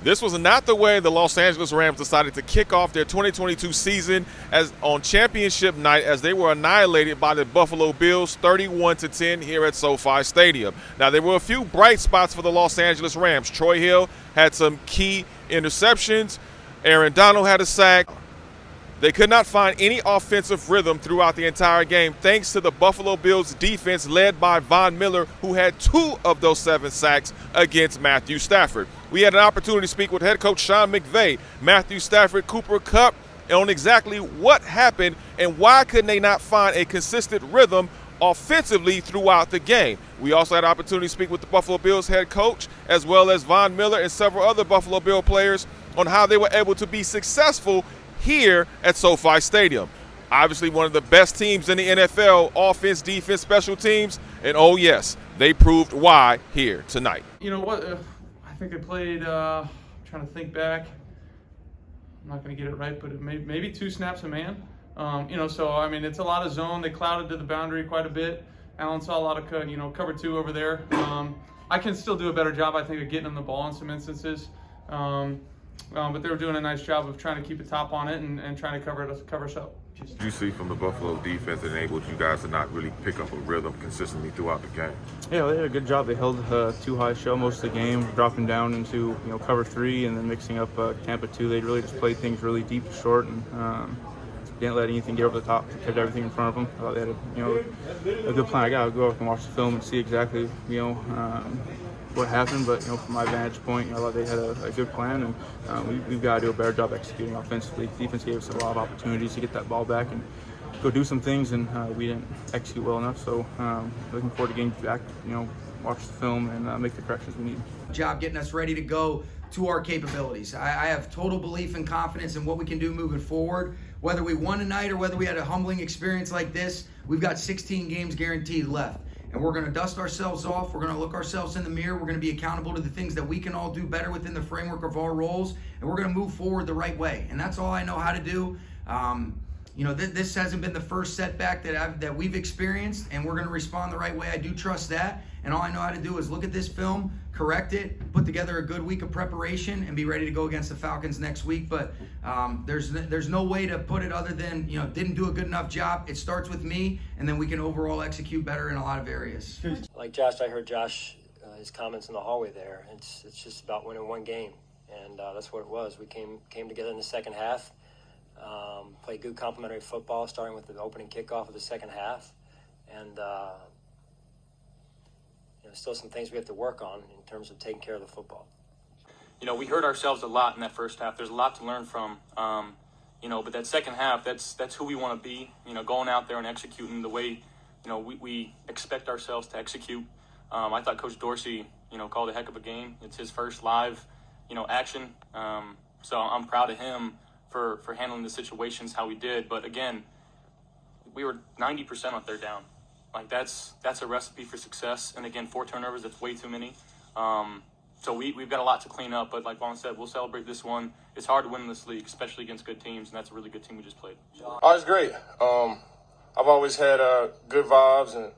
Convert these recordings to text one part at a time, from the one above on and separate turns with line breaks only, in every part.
This was not the way the Los Angeles Rams decided to kick off their 2022 season as on championship night, as they were annihilated by the Buffalo Bills 31-10 here at SoFi Stadium. Now, there were a few bright spots for the Los Angeles Rams. Troy Hill had some key interceptions. Aaron Donald had a sack. They could not find any offensive rhythm throughout the entire game, thanks to the Buffalo Bills defense led by Von Miller, who had 2 of those 7 sacks against Matthew Stafford. We had an opportunity to speak with head coach Sean McVay, Matthew Stafford, Cooper Kupp, on exactly what happened and why couldn't they not find a consistent rhythm offensively throughout the game. We also had an opportunity to speak with the Buffalo Bills head coach, as well as Von Miller and several other Buffalo Bill players, on how they were able to be successful here at SoFi Stadium. Obviously one of the best teams in the NFL, offense, defense, special teams, and oh yes, they proved why here tonight.
You know what, I think they played, I'm trying to think back, I'm not going to get it right, but maybe 2 snaps a man. So I mean, it's a lot of zone. They clouded to the boundary quite a bit. Allen saw a lot of cover 2 over there. I can still do a better job, I think, of getting them the ball in some instances. But they were doing a nice job of trying to keep a top on it and trying to cover us up.
Did you see from the Buffalo defense that enabled you guys to not really pick up a rhythm consistently throughout the game?
Yeah, they did a good job. They held 2 high shell most of the game, dropping down into cover 3 and then mixing up Tampa 2. They really just played things really deep and short and didn't let anything get over the top. Kept everything in front of them. I thought they had a good plan. I gotta go up and watch the film and see exactly what happened, but from my vantage point, I thought they had a good plan, and we've got to do a better job executing offensively. Defense gave us a lot of opportunities to get that ball back and go do some things, and we didn't execute well enough. So looking forward to getting back, watch the film and make the corrections we need.
Job getting us ready to go to our capabilities. I have total belief and confidence in what we can do moving forward. Whether we won tonight or whether we had a humbling experience like this, we've got 16 games guaranteed left. And we're going to dust ourselves off. We're going to look ourselves in the mirror. We're going to be accountable to the things that we can all do better within the framework of our roles. And we're going to move forward the right way. And that's all I know how to do. This hasn't been the first setback that we've experienced, and we're going to respond the right way. I do trust that. And all I know how to do is look at this film, correct it, put together a good week of preparation, and be ready to go against the Falcons next week. But there's no way to put it other than, didn't do a good enough job. It starts with me, and then we can overall execute better in a lot of areas.
Like Josh, I heard Josh, his comments in the hallway there. It's just about winning one game, and that's what it was. We came together in the second half, played good complementary football, starting with the opening kickoff of the second half, and still some things we have to work on in terms of taking care of the football.
We hurt ourselves a lot in that first half. There's a lot to learn from, but that second half, that's who we want to be, going out there and executing the way, we expect ourselves to execute. I thought Coach Dorsey, called a heck of a game. It's his first live, action. So I'm proud of him for handling the situations how we did. But again, we were 90% on third down. Like that's a recipe for success. And again, 4 turnovers, that's way too many. So we've got a lot to clean up, but like Vaughn said, we'll celebrate this one. It's hard to win in this league, especially against good teams, and that's a really good team we just played.
Oh, it's great. I've always had good vibes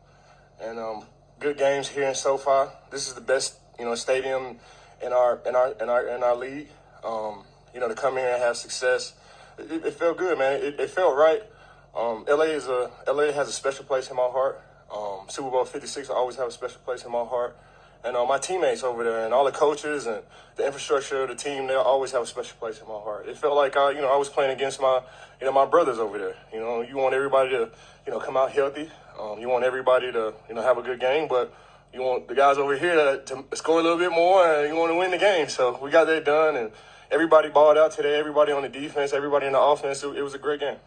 and good games here in SoFi. This is the best stadium in our league. To come here and have success, it felt good, man. It felt right. LA has a special place in my heart. Super Bowl 56 will always have a special place in my heart. And my teammates over there and all the coaches and the infrastructure of the team, they'll always have a special place in my heart. It felt like I was playing against my brothers over there. You want everybody to come out healthy. You want everybody to have a good game, but you want the guys over here to score a little bit more, and you want to win the game. So we got that done, and everybody balled out today. Everybody on the defense, everybody in the offense. It was a great game.